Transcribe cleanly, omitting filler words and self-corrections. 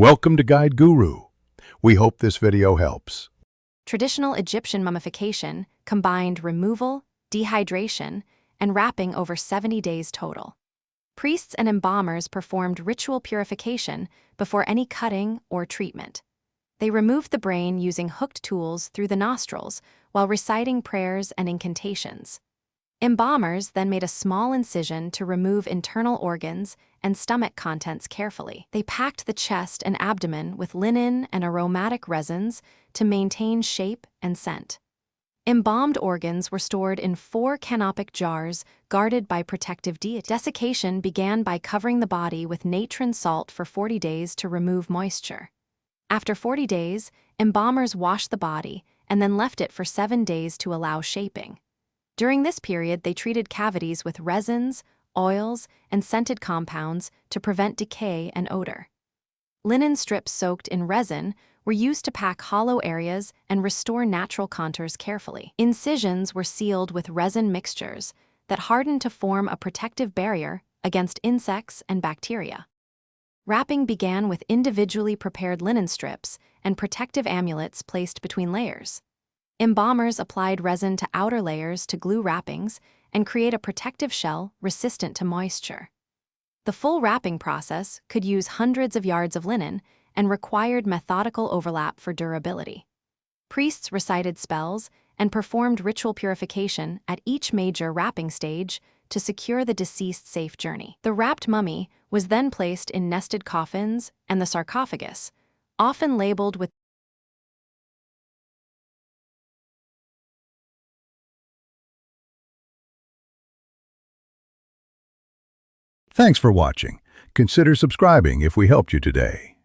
Welcome to Guide Guru. We hope this video helps. Traditional Egyptian mummification combined removal, dehydration, and wrapping over 70 days total. Priests and embalmers performed ritual purification before any cutting or treatment. They removed the brain using hooked tools through the nostrils while reciting prayers and incantations. Embalmers then made a small incision to remove internal organs and stomach contents carefully. They packed the chest and abdomen with linen and aromatic resins to maintain shape and scent. Embalmed organs were stored in 4 canopic jars guarded by protective deities. Desiccation began by covering the body with natron salt for 40 days to remove moisture. After 40 days, embalmers washed the body and then left it for 7 days to allow shaping. During this period, they treated cavities with resins, oils, and scented compounds to prevent decay and odor. Linen strips soaked in resin were used to pack hollow areas and restore natural contours carefully. Incisions were sealed with resin mixtures that hardened to form a protective barrier against insects and bacteria. Wrapping began with individually prepared linen strips and protective amulets placed between layers. Embalmers applied resin to outer layers to glue wrappings and create a protective shell resistant to moisture. The full wrapping process could use hundreds of yards of linen and required methodical overlap for durability. Priests recited spells and performed ritual purification at each major wrapping stage to secure the deceased's safe journey. The wrapped mummy was then placed in nested coffins and the sarcophagus, often labeled with Thanks for watching. Consider subscribing if we helped you today.